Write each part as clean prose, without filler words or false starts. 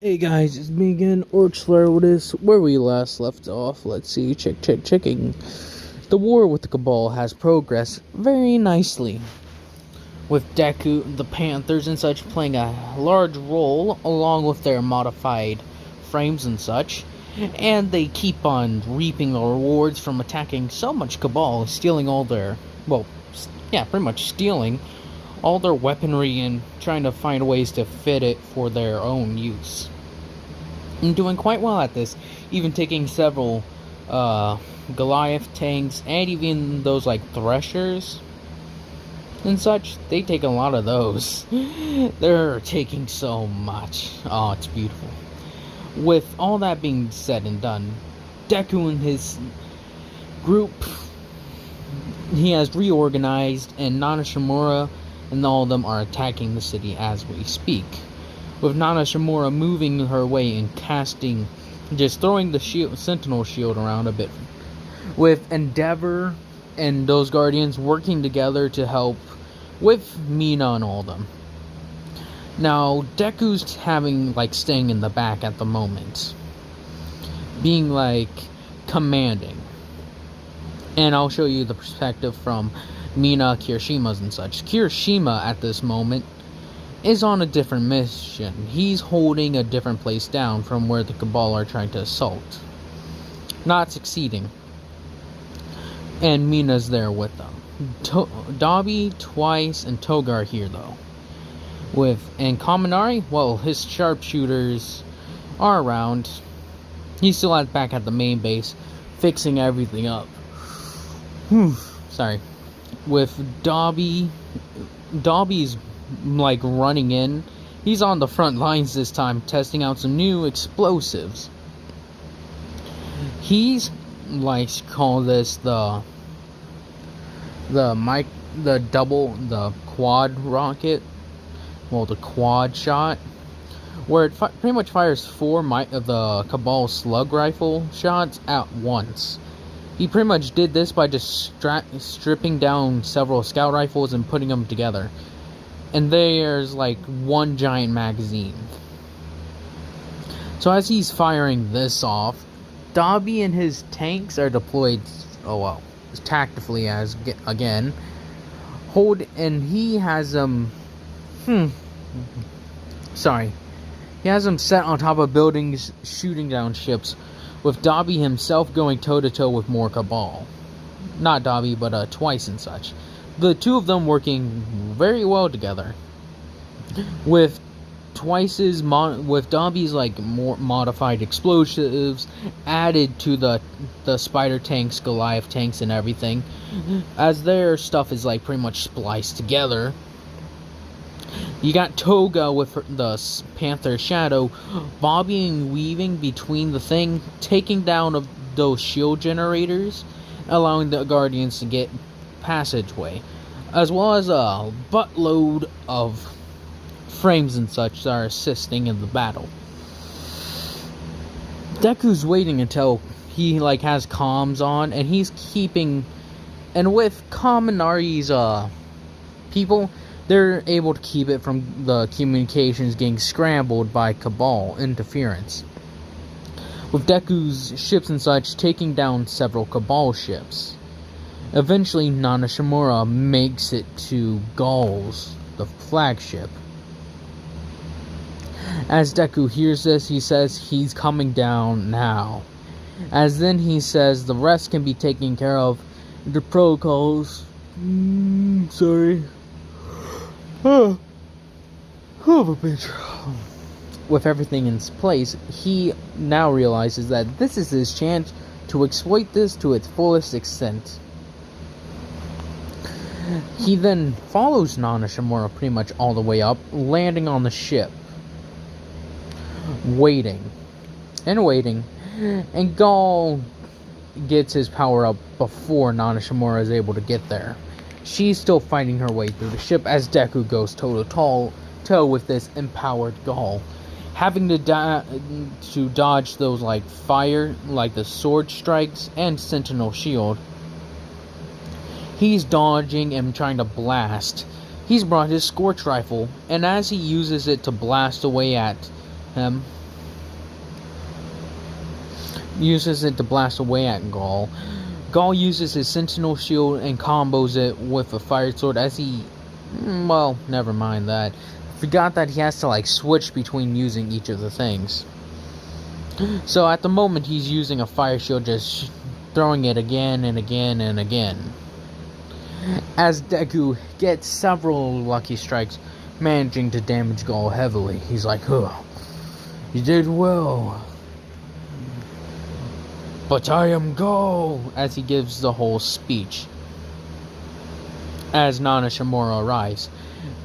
Hey guys, it's me again, Orchler with this. Where we last left off, let's see, checking. The war with the Cabal has progressed very nicely, with Deku, the Panthers and such playing a large role, along with their modified frames and such, and they keep on reaping the rewards from attacking so much Cabal, stealing all their, pretty much stealing all their weaponry and trying to find ways to fit it for their own use. And doing quite well at this, even taking several Goliath tanks and even those like Threshers and such. They take a lot of those. They're taking so much. Oh, it's beautiful. With all that being said and done, Deku and his group, he has reorganized, and Nana Shimura and all of them are attacking the city as we speak. With Nana Shimura moving her way and casting, just throwing the Sentinel shield around a bit. With Endeavor and those Guardians working together to help with Mina and all of them. Now, Deku's staying in the back at the moment. Being commanding. And I'll show you the perspective from Mina, Kirishima's and such. Kirishima at this moment is on a different mission. He's holding a different place down from where the Cabal are trying to assault. Not succeeding. And Mina's there with them. Dobby, Twice, and Toga are here though. And Kaminari, well, his sharpshooters are around. He's still back at the main base, fixing everything up. Sorry. With Dobby's running in. He's on the front lines this time, testing out some new explosives. He's call this the quad rocket. Well, the quad shot, where it pretty much fires 4 of the Cabal slug rifle shots at once. He pretty much did this by just stripping down several scout rifles and putting them together. And there's one giant magazine. So as he's firing this off, Dobby and his tanks are deployed, tactically again. And he has them, he has them set on top of buildings, shooting down ships, with Dobby himself going toe-to-toe with more Cabal. Not Dobby, but Twice and such. The two of them working very well together. With Dobby's more modified explosives added to the spider tanks, Goliath tanks, and everything, as their stuff is pretty much spliced together. You got Toga with the Panther Shadow bobbing and weaving between the thing, taking down those shield generators, allowing the Guardians to get passageway, as well as a buttload of frames and such that are assisting in the battle. Deku's waiting until he has comms on, and he's keeping, and with Kaminari's people, they're able to keep it from the communications getting scrambled by Cabal interference. With Deku's ships and such taking down several Cabal ships. Eventually, Nana Shimura makes it to Gaul's, the flagship. As Deku hears this, he says he's coming down now. As then he says the rest can be taken care of. The protocols. Sorry. Oh, a bitch. With everything in place, he now realizes that this is his chance to exploit this to its fullest extent. He then follows Nana Shimura pretty much all the way up, landing on the ship. Waiting. And Gaul gets his power up before Nana Shimura is able to get there. She's still fighting her way through the ship as Deku goes toe-to-toe with this empowered Gaul. Having to dodge those fire, the sword strikes and Sentinel shield. He's dodging and trying to blast. He's brought his Scorch Rifle, and as he uses it to blast away at him, uses it to blast away at Gaul. Gaul uses his Sentinel Shield and combos it with a Fire Sword as he... Well, never mind that. Forgot that he has to like switch between using each of the things. So at the moment he's using a Fire Shield, just throwing it again and again and again. As Deku gets several lucky strikes, managing to damage Gaul heavily. He's like, oh, you did well. But I am Gaul, as he gives the whole speech. As Nana Shimura arrives,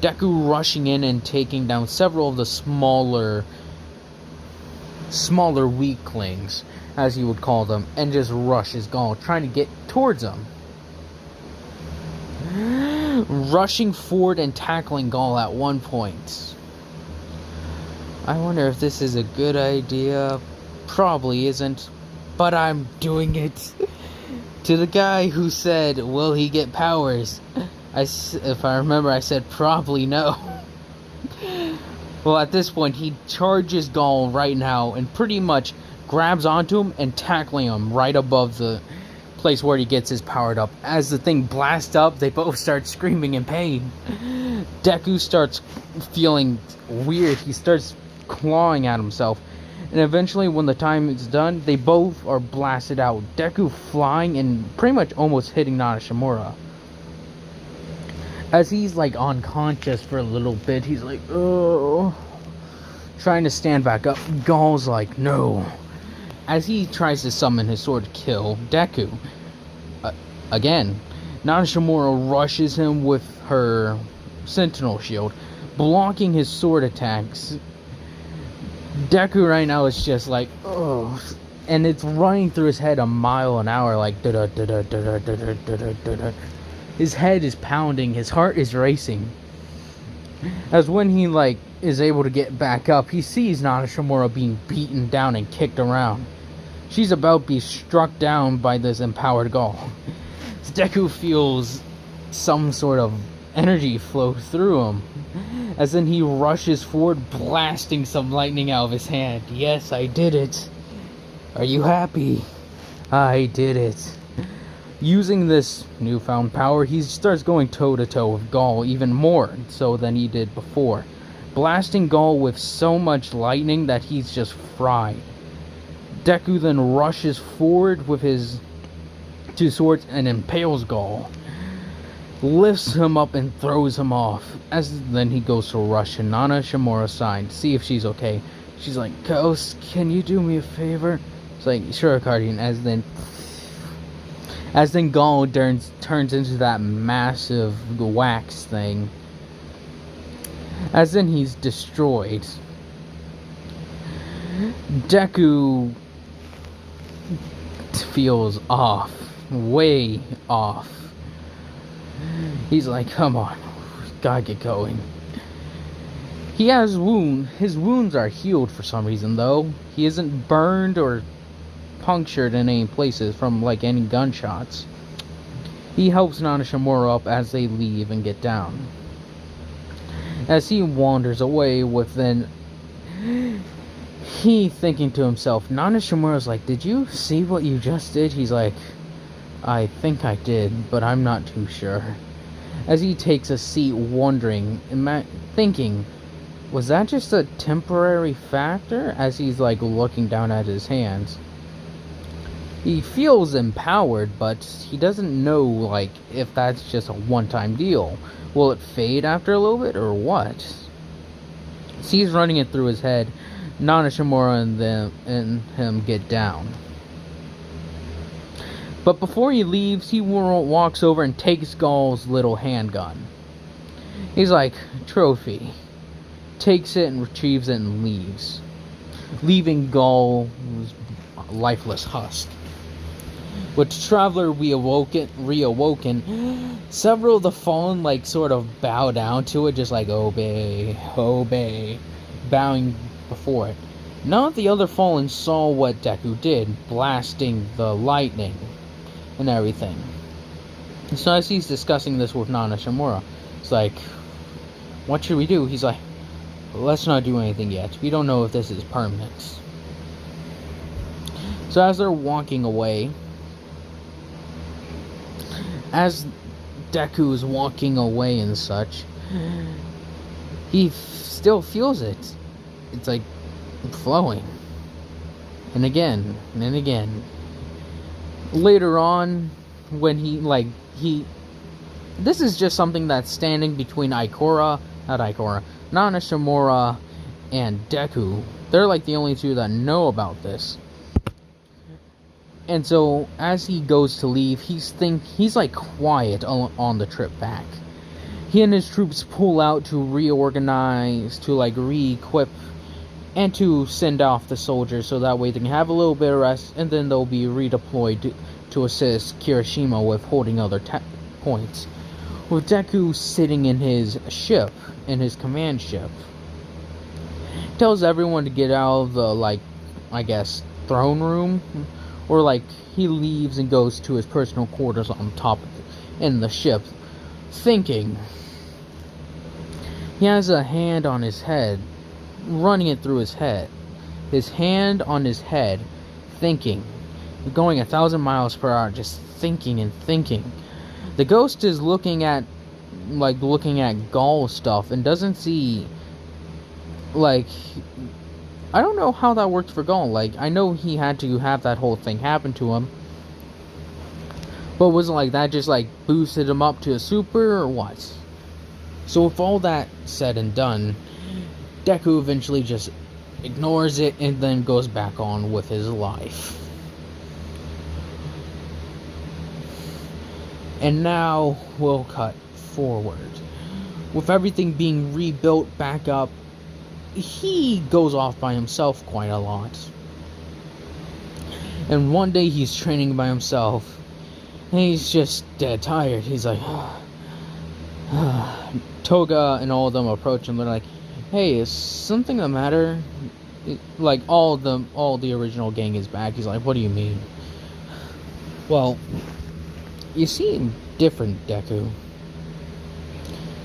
Deku rushing in and taking down several of the smaller weaklings, as he would call them, and just rushes Gaul, trying to get towards him. Rushing forward and tackling Gaul at one point. I wonder if this is a good idea. Probably isn't, but I'm doing it. To the guy who said, will he get powers? If I remember, I said probably no. Well, at this point, he charges Gaul right now and pretty much grabs onto him and tackling him right above the place where he gets his powered up. As the thing blasts up, they both start screaming in pain. Deku starts feeling weird. He starts clawing at himself. And eventually, when the time is done, they both are blasted out. Deku flying and pretty much almost hitting Nana Shimura. As he's like unconscious for a little bit, he's like, oh, trying to stand back up. Gaul's like, no. As he tries to summon his sword to kill Deku. Again, Nana Shimura rushes him with her Sentinel Shield, blocking his sword attacks. Deku right now is just like, oh, and it's running through his head a mile an hour, like da da da da da da da da da da. His head is pounding, his heart is racing. As when he like is able to get back up, he sees Nana Shimura being beaten down and kicked around. She's about to be struck down by this empowered Gaul. Deku feels some sort of energy flow through him. As then he rushes forward, blasting some lightning out of his hand. Yes, I did it. Are you happy? I did it. Using this newfound power, he starts going toe-to-toe with Gaul even more so than he did before. Blasting Gaul with so much lightning that he's just fried. Deku then rushes forward with his two swords and impales Gaul. Lifts him up and throws him off. As then he goes to rush Nana Shimura's side to see if she's okay. She's like, Ghost, can you do me a favor? It's like, sure, Guardian. As then Gaul turns into that massive wax thing. As then he's destroyed. Deku feels off. Way off. He's like, come on, gotta get going. He has wounds. His wounds are healed for some reason, though. He isn't burned or punctured in any places from like any gunshots. He helps Nana Shimura up as they leave and get down. As he wanders away with then he thinking to himself, Nana Shimura's like, did you see what you just did? He's like, I think I did, but I'm not too sure. As he takes a seat wondering, thinking, was that just a temporary factor? As he's like looking down at his hands. He feels empowered, but he doesn't know like if that's just a one-time deal. Will it fade after a little bit or what? So he's running it through his head. Nana Shimura and him get down. But before he leaves, he walks over and takes Gaul's little handgun. He's like, trophy. Takes it and retrieves it and leaves. Leaving Gaul's lifeless husk. With Traveler reawoken, several of the fallen like sort of bow down to it, just like obey, obey, bowing before it. None of the other fallen saw what Deku did, blasting the lightning and everything. So as he's discussing this with Nana Shimura, it's like, what should we do? He's like, let's not do anything yet. We don't know if this is permanent. So as they're walking away, as Deku is walking away and such, he still feels it. It's like flowing. And again, and again. Later on, when this is just something that's standing between Nana Shimura and Deku. They're like the only two that know about this. And so as he goes to leave, he's like quiet on the trip back. He and his troops pull out to reorganize, to like re-equip, and to send off the soldiers so that way they can have a little bit of rest, and then they'll be redeployed to assist Kirishima with holding other points. With Deku sitting in his ship, in his command ship, tells everyone to get out of the, like, I guess, throne room, or like he leaves and goes to his personal quarters on top in the ship, thinking. He has a hand on his head, running it through his head. His hand on his head, thinking, going 1,000 miles per hour, just thinking and thinking. The ghost is looking at Gaul stuff and doesn't see, like, I don't know how that worked for Gaul. Like, I know he had to have that whole thing happen to him, but wasn't like that just like boosted him up to a super or what? So with all that said and done, Deku eventually just ignores it and then goes back on with his life. And now we'll cut forward. With everything being rebuilt back up, he goes off by himself quite a lot. And one day he's training by himself, and he's just dead tired. He's like, Toga and all of them approach him. They're like, hey, is something the matter? Like, all the original gang is back. He's like, what do you mean? Well, you seem different, Deku.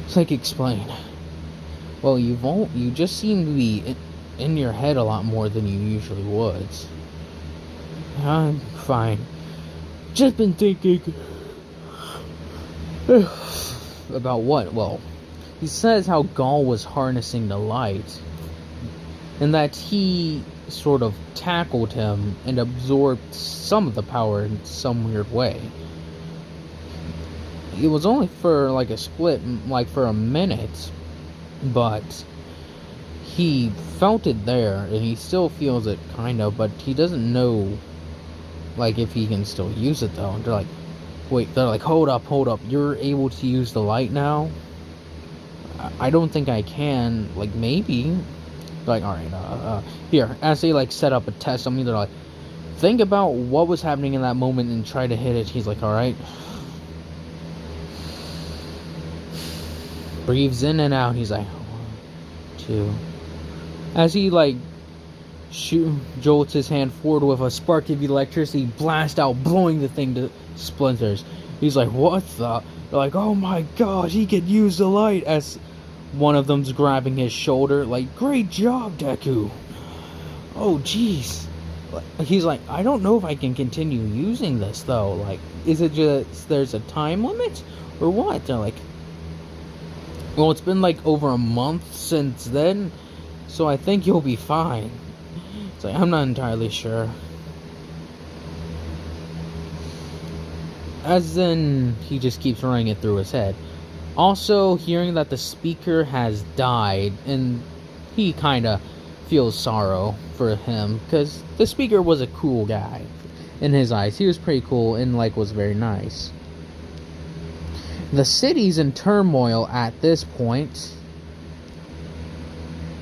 It's like, explain. Well, you just seem to be in your head a lot more than you usually would. I'm fine. Just been thinking. About what? Well, he says how Gaul was harnessing the light, and that he sort of tackled him and absorbed some of the power in some weird way. It was only for like a split, like for a minute, but he felt it there, and he still feels it kind of, but he doesn't know like if he can still use it though. And they're like, wait, they're like, hold up, you're able to use the light now? I don't think I can. Like, maybe. Like, alright, here, as they like set up a test on me, they're like, think about what was happening in that moment and try to hit it. He's like, alright. Breathes in and out. He's like, 1, 2. As he like jolts his hand forward with a spark of electricity, blast out, blowing the thing to splinters. He's like, what the? They're like, oh my god, he could use the light. As one of them's grabbing his shoulder, like, great job, Deku. Oh jeez. He's like, I don't know if I can continue using this though. Like, is it just there's a time limit or what? They're like, well, it's been like over a month since then, so I think you'll be fine. It's like, I'm not entirely sure. As then, he just keeps running it through his head. Also, hearing that the speaker has died, and he kinda feels sorrow for him, because the speaker was a cool guy in his eyes. He was pretty cool and, like, was very nice. The city's in turmoil at this point,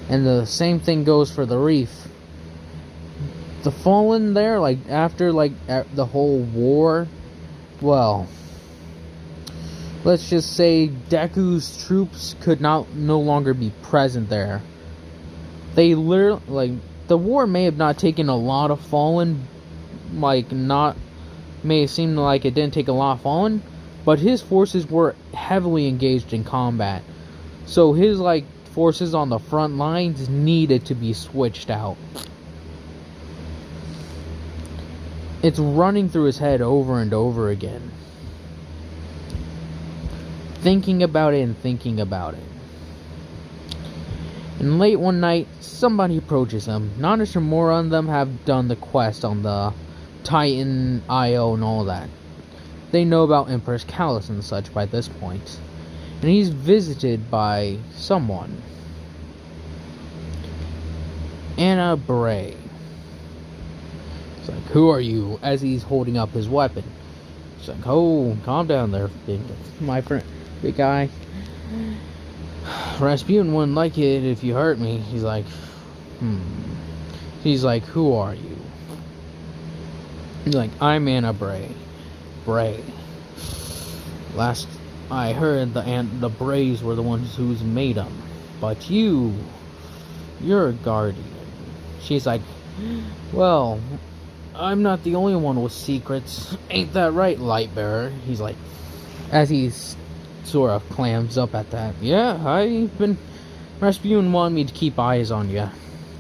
and the same thing goes for the reef. The Fallen there, like, after, like, the whole war, well, let's just say Deku's troops could no longer be present there. They literally, like, the war may have not taken a lot of Fallen, like, may have seemed like it didn't take a lot of Fallen, but his forces were heavily engaged in combat. So his, like, forces on the front lines needed to be switched out. It's running through his head over and over again. Thinking about it and thinking about it. And late one night, somebody approaches him. Nana Shimura and them have done the quest on the Titan IO and all that. They know about Empress Callus and such by this point. And he's visited by someone. Anna Bray. It's like, who are you? As he's holding up his weapon. It's like, oh, calm down there, my friend, big guy. Rasputin wouldn't like it if you hurt me. He's like, He's like, who are you? He's like, I'm Anna Bray. Bray. Last I heard, the Brays were the ones who's made them. But you're a guardian. She's like, well, I'm not the only one with secrets. Ain't that right, Lightbearer? He's like, as he sort of clams up at that. Yeah, Rasputin wanted me to keep eyes on you.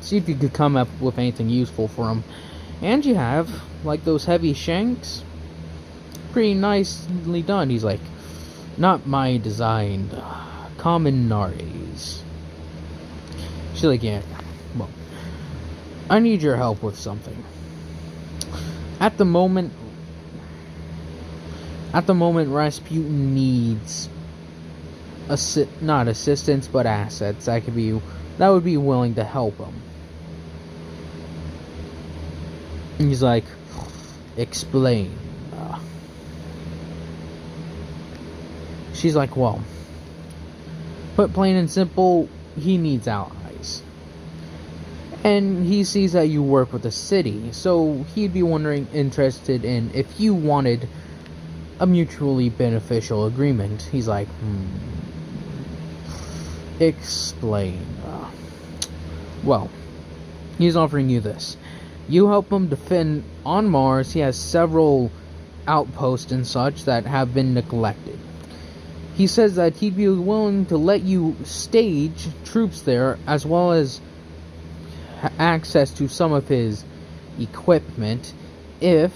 See if you could come up with anything useful for him. And you have, like those heavy shanks. Pretty nicely done. He's like, not my design. Common Nares. She's like, yeah, well, I need your help with something. At the moment, Rasputin needs not assistance, but assets that would be willing to help him. And he's like, explain. She's like, well, put plain and simple, he needs allies. And he sees that you work with the city, so he'd be interested in if you wanted a mutually beneficial agreement. He's like, explain. Well, he's offering you this. You help him defend on Mars. He has several outposts and such that have been neglected. He says that he'd be willing to let you stage troops there, as well as access to some of his equipment, if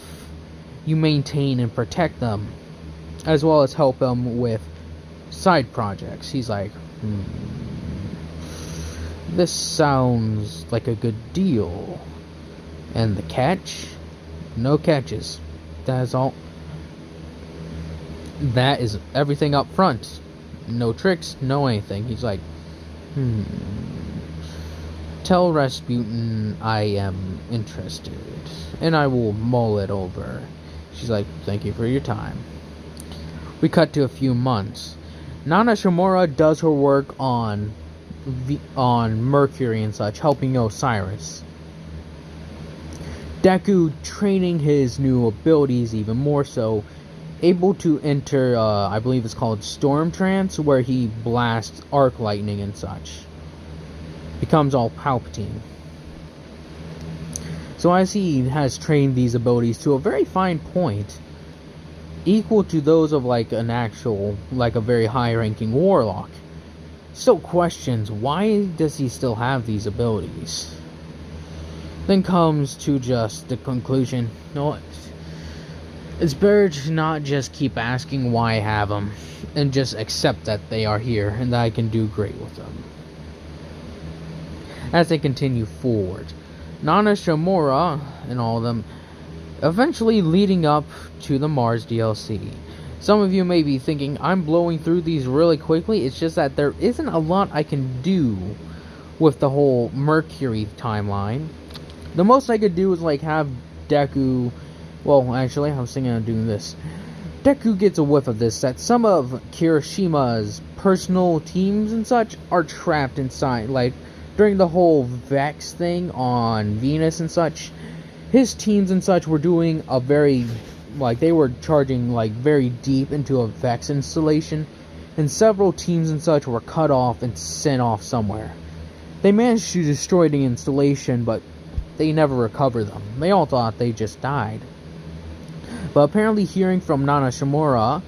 you maintain and protect them, as well as help him with side projects. He's like, this sounds like a good deal. And the catch? No catches. That's all. That is everything up front. No tricks, no anything. He's like, tell Rasputin I am interested, and I will mull it over. She's like, thank you for your time. We cut to a few months. Nana Shimura does her work on Mercury and such, helping Osiris. Deku training his new abilities even more so, able to enter, I believe it's called Storm Trance, where he blasts arc lightning and such. Becomes all Palpatine. So as he has trained these abilities to a very fine point, equal to those of like a very high ranking warlock, still questions, why does he still have these abilities? Then comes to just the conclusion, it's better to not just keep asking why I have them, and just accept that they are here and that I can do great with them. As they continue forward, Nana Shimura and all of them, eventually leading up to the Mars DLC. Some of you may be thinking, I'm blowing through these really quickly. It's just that there isn't a lot I can do with the whole Mercury timeline. The most I could do is like have Deku, well actually I was thinking of doing this. Deku gets a whiff of this, that some of Kirishima's personal teams and such are trapped inside, like during the whole Vex thing on Venus and such, his teams and such were doing a very, like, they were charging, like, very deep into a Vex installation, and several teams and such were cut off and sent off somewhere. They managed to destroy the installation, but they never recovered them. They all thought they just died. But apparently hearing from Nana Shimura,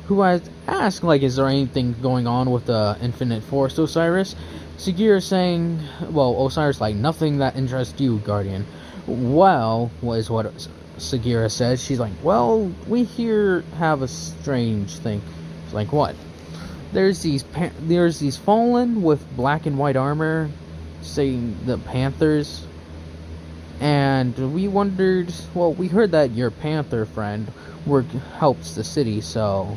who has asked, like, is there anything going on with the Infinite Force Osiris? Sagir is saying, well, Osiris, like, nothing that interests you, Guardian. Well, was what Sagira says. She's like, well, we here have a strange thing. She's like, what? There's these fallen with black and white armor, saying the Panthers. And we wondered, well, we heard that your Panther friend helps the city, so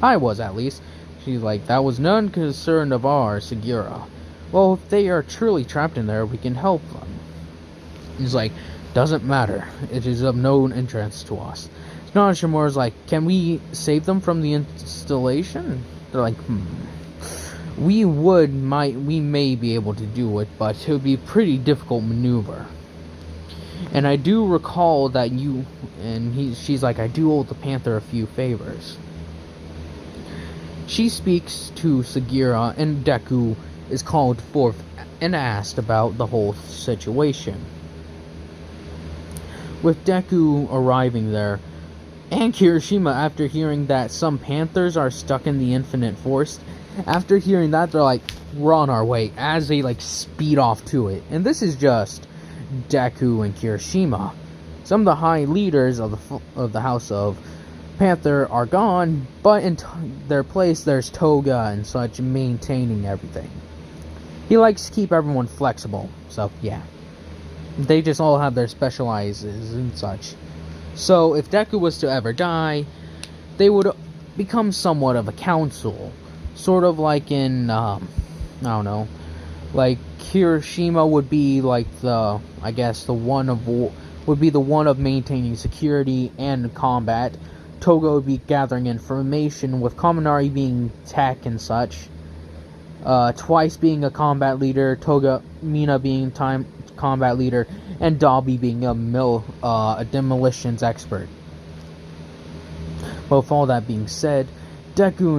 I was, at least. She's like, that was none concern of ours, Sagira. Well, if they are truly trapped in there, we can help them. He's like, doesn't matter. It is of no interest to us. Shimura's like, can we save them from the installation? They're like, we may be able to do it, but it would be a pretty difficult maneuver. And I do recall that she's like, I do owe the Panther a few favors. She speaks to Sagira, and Deku is called forth and asked about the whole situation. With Deku arriving there, and Kirishima, after hearing that some Panthers are stuck in the Infinite Forest, after hearing that, they're like, we're on our way, as they like speed off to it. And this is just Deku and Kirishima. Some of the high leaders of the House of Panther are gone, but in their place there's Toga and such maintaining everything. He likes to keep everyone flexible, so yeah. They just all have their specializes and such. So if Deku was to ever die, they would become somewhat of a council. Sort of like in, I don't know, like Kirishima would be like the one of maintaining security and combat. Toga would be gathering information, with Kaminari being tech and such. Twice being a combat leader, Mina being combat leader, and Dobby being a demolitions expert. But with all that being said, Deku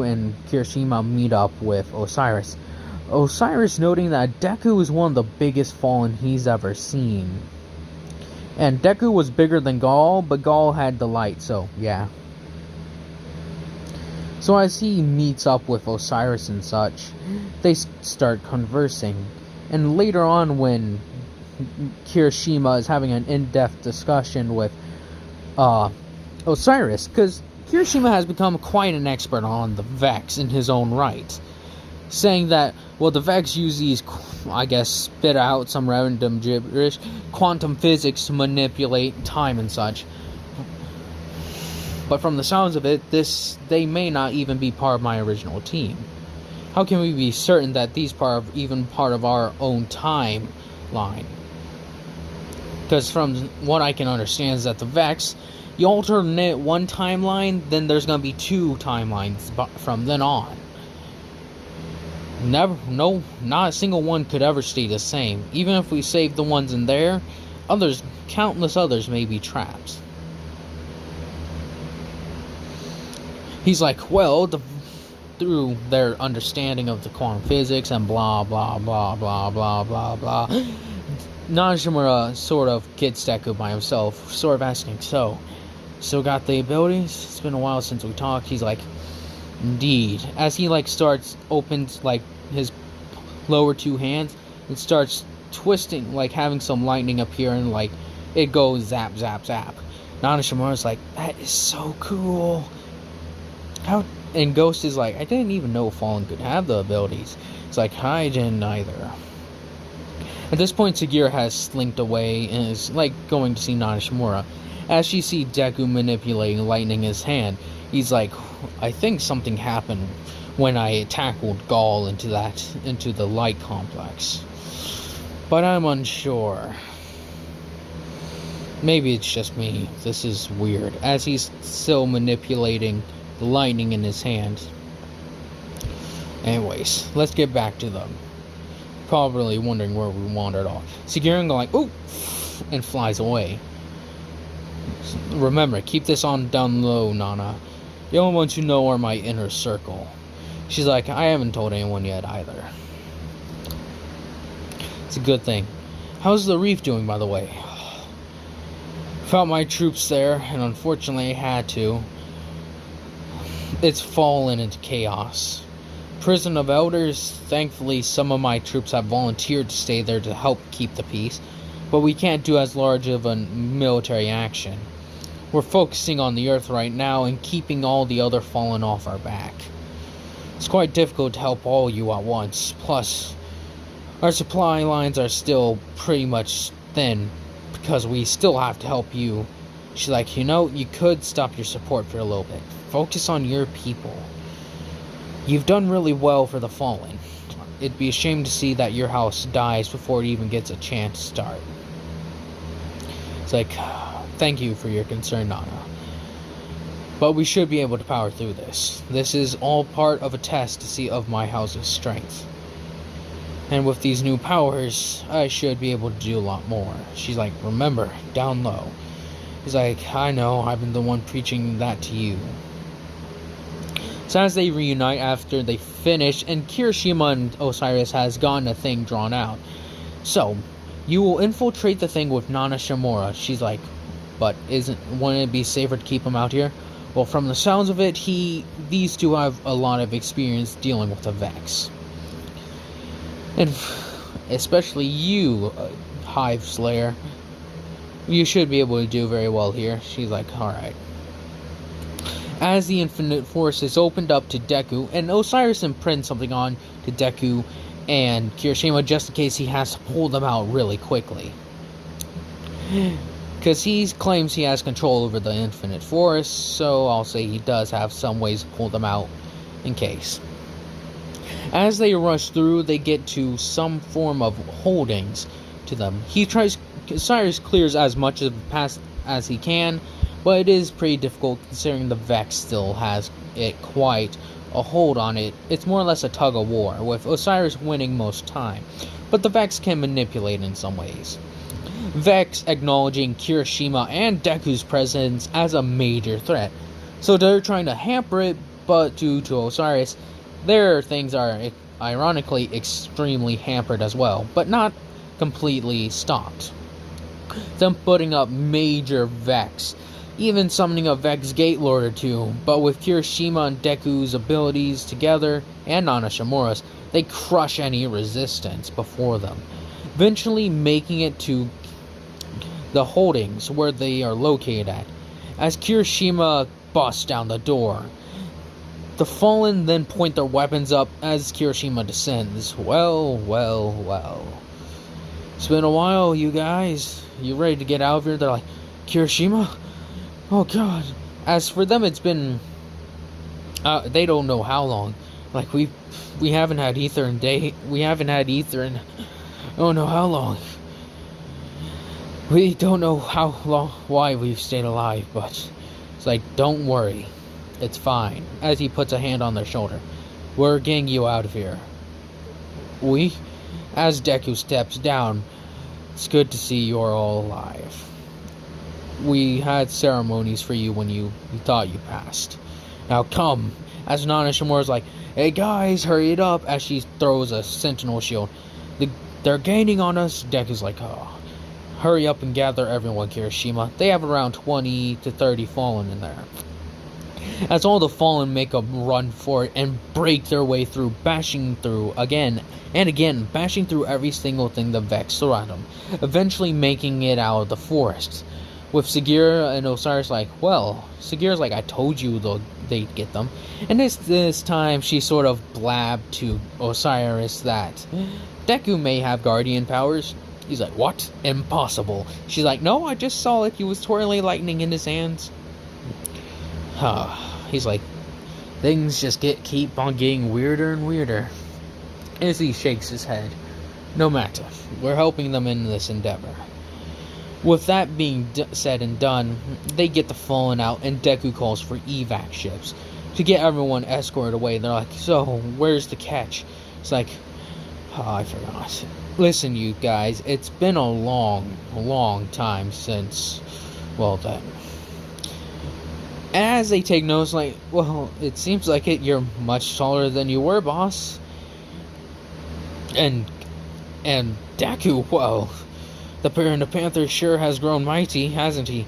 and Kirishima meet up with Osiris. Osiris noting that Deku is one of the biggest fallen he's ever seen. And Deku was bigger than Gaul, but Gaul had the light, so yeah. So as he meets up with Osiris and such, they start conversing. And later on, when Kirishima is having an in-depth discussion with Osiris, because Kirishima has become quite an expert on the Vex in his own right, saying that, well, the Vex use these, spit out some random gibberish, quantum physics to manipulate time and such. But from the sounds of it, they may not even be part of my original team. How can we be certain that these are even part of our own timeline? Because from what I can understand is that the Vex, you alternate one timeline, then there's going to be two timelines from then on. Not a single one could ever stay the same. Even if we save the ones in there, countless others may be trapped. He's like, well, through their understanding of the quantum physics and blah blah blah blah blah blah blah, Najimura sort of gets Deku by himself, sort of asking, so, still got the abilities? It's been a while since we talked. He's like, indeed. As he opens his lower two hands, and starts twisting, having some lightning appear, and it goes zap zap zap. Nanashimura's like, that is so cool. And Ghost is like, I didn't even know Fallen could have the abilities. It's like, I didn't either. At this point, Sagira has slinked away and is going to see Nanashimura. As she sees Deku manipulating lightning in his hand, he's like, I think something happened when I tackled Gaul into the light complex. But I'm unsure. Maybe it's just me. This is weird. As he's still manipulating the lightning in his hand. Anyways, let's get back to them. Probably wondering where we wandered off. Sagira going ooh, and flies away. Remember, keep this on down low, Nana. The only ones who know are my inner circle. She's like, I haven't told anyone yet either. It's a good thing. How's the reef doing, by the way? Found my troops there, and unfortunately I had to. It's fallen into chaos. Prison of Elders, thankfully some of my troops have volunteered to stay there to help keep the peace. but we can't do as large of a military action. We're focusing on the Earth right now and keeping all the other fallen off our back. It's quite difficult to help all you at once. Plus, our supply lines are still pretty much thin because we still have to help you. She's like, you could stop your support for a little bit. Focus on your people. You've done really well for the fallen. It'd be a shame to see that your house dies before it even gets a chance to start. It's like, thank you for your concern, Nana. But we should be able to power through this. This is all part of a test to see of my house's strength. And with these new powers, I should be able to do a lot more. She's like, remember, down low. He's like, I know, I've been the one preaching that to you. So as they reunite after they finish, and Kirishima and Osiris has gotten a thing drawn out. So, you will infiltrate the thing with Nana Shimura. She's like, but wouldn't it be safer to keep him out here? Well, from the sounds of it, these two have a lot of experience dealing with the Vex. And especially you, Hive Slayer, you should be able to do very well here. She's like, alright. As the Infinite Force is opened up to Deku, and Osiris imprints something on to Deku and Kirishima just in case he has to pull them out really quickly. Because he claims he has control over the Infinite Force, so I'll say he does have some ways to pull them out in case. As they rush through, they get to some form of holdings to them. Osiris clears as much of the path as he can, but it is pretty difficult considering the Vex still has quite a hold on it. It's more or less a tug of war, with Osiris winning most time, but the Vex can manipulate in some ways. Vex acknowledging Kirishima and Deku's presence as a major threat, so they're trying to hamper it, but due to Osiris, their things are ironically extremely hampered as well, but not completely stopped. Them putting up major Vex, even summoning a Vex Gate Lord or two, but with Kirishima and Deku's abilities together, and Nana Shimura's, they crush any resistance before them, eventually making it to the holdings where they are located at. As Kirishima busts down the door, the Fallen then point their weapons up as Kirishima descends. Well. It's been a while, you guys. You ready to get out of here? They're like, Kirishima? Oh god. As for them, it's been they don't know how long. Like we haven't had ether in I don't know how long. We don't know how long why we've stayed alive, but it's like, don't worry. It's fine. As he puts a hand on their shoulder. We're getting you out of here. As Deku steps down, it's good to see you're all alive. We had ceremonies for you when you thought you passed. Now come. As Nana Shimura's like, hey guys, hurry it up, as she throws a sentinel shield. They're gaining on us. Deku's like, oh. Hurry up and gather everyone, Kirishima. They have around 20 to 30 Fallen in there. As all the Fallen make a run for it and break their way through, bashing through again and again, bashing through every single thing the Vex throw at them, eventually making it out of the forest. With Sagira and Osiris like, well, Sagira's like, I told you they'd get them. And this time she sort of blabbed to Osiris that Deku may have guardian powers. He's like, what? Impossible. She's like, no, I just saw it. He was twirling lightning in his hands. He's like, things just keep on getting weirder and weirder. As he shakes his head. No matter. We're helping them in this endeavor. With that being said and done, they get the Fallen out and Deku calls for evac ships to get everyone escorted away. They're like, so, where's the catch? It's like, I forgot. Listen, you guys, it's been a long time since, well, then. As they take notes, like, well, it seems like you're much taller than you were, boss. And Deku, well, the Panther sure has grown mighty, hasn't he?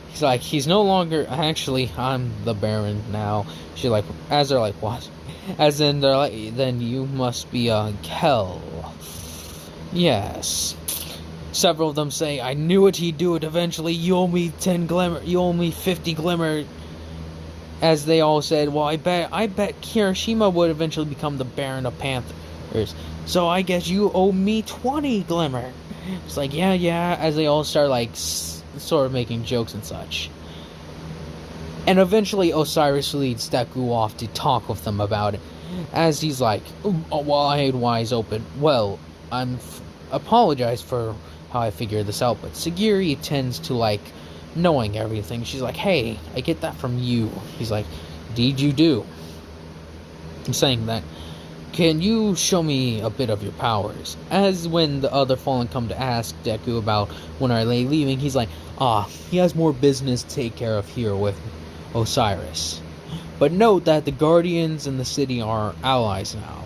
He's like, he's no longer, actually, I'm the Baron now. She's like, as they're like, what? As in, they're like, then you must be a Kel. Yes. Several of them say, I knew it, he'd do it eventually. You owe me 10 glimmer. You owe me 50 glimmer. As they all said, well, I bet Kirishima would eventually become the Baron of Panthers. So I guess you owe me 20 glimmer. It's like, yeah. As they all start, like, sort of making jokes and such. And eventually Osiris leads Deku off to talk with them about it. As he's like, wide open. Well, apologize for how I figured this out, but Sagiri tends to like knowing everything. She's like, hey, I get that from you. He's like, indeed you do. I'm saying that, can you show me a bit of your powers? As when the other Fallen come to ask Deku about when are they leaving, he's like, he has more business to take care of here with Osiris. But note that the Guardians in the city are allies now.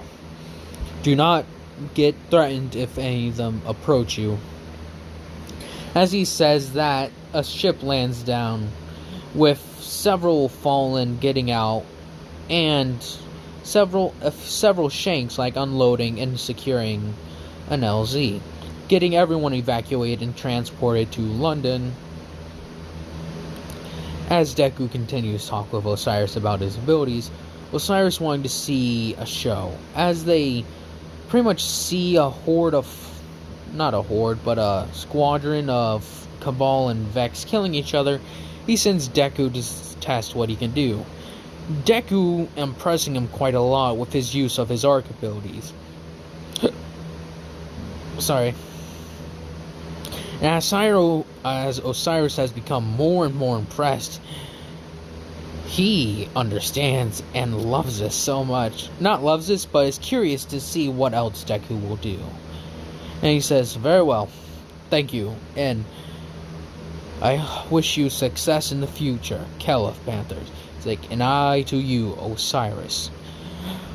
Do not get threatened if any of them approach you. As he says that, a ship lands down with several Fallen getting out and several Shanks like unloading and securing an LZ, getting everyone evacuated and transported to London. As Deku continues to talk with Osiris about his abilities, Osiris wanting to see a show. As they pretty much see a horde of, not a horde, but a squadron of Cabal and Vex killing each other, he sends Deku to test what he can do. Deku impressing him quite a lot with his use of his arc abilities. Sorry. And as Osiris has become more and more impressed, he understands and loves this so much. Not loves this, but is curious to see what else Deku will do. And he says, very well, thank you, and I wish you success in the future, Kel of Panthers. It's like, and I to you, Osiris,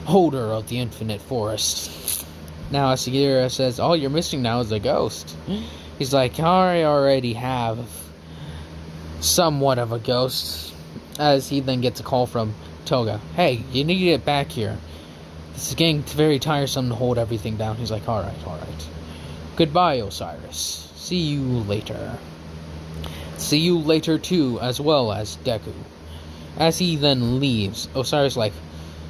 holder of the infinite forest. Now Asagiri says, all you're missing now is a ghost. He's like, I already have somewhat of a ghost. As he then gets a call from Toga. Hey, you need to get back here. This is getting very tiresome to hold everything down. He's like, alright. Goodbye, Osiris. See you later. See you later too, as well as Deku. As he then leaves, Osiris like,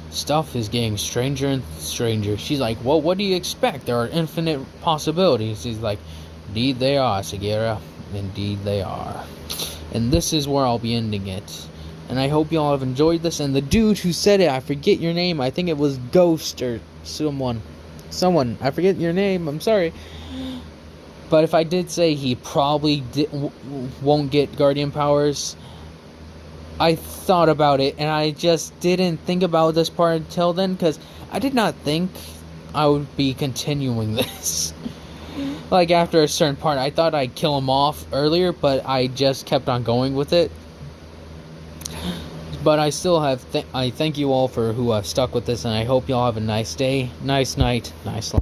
stuff is getting stranger and stranger. She's like, well, what do you expect? There are infinite possibilities. He's like, indeed they are, Sagira. Indeed they are. And this is where I'll be ending it. And I hope y'all have enjoyed this. And the dude who said it, I forget your name. I think it was Ghost or someone. I forget your name. I'm sorry. But if I did say he probably won't get Guardian powers, I thought about it. And I just didn't think about this part until then. Because I did not think I would be continuing this. Like after a certain part, I thought I'd kill him off earlier. But I just kept on going with it. But I still have, I thank you all for who have stuck with this, and I hope y'all have a nice day, nice night, nice life.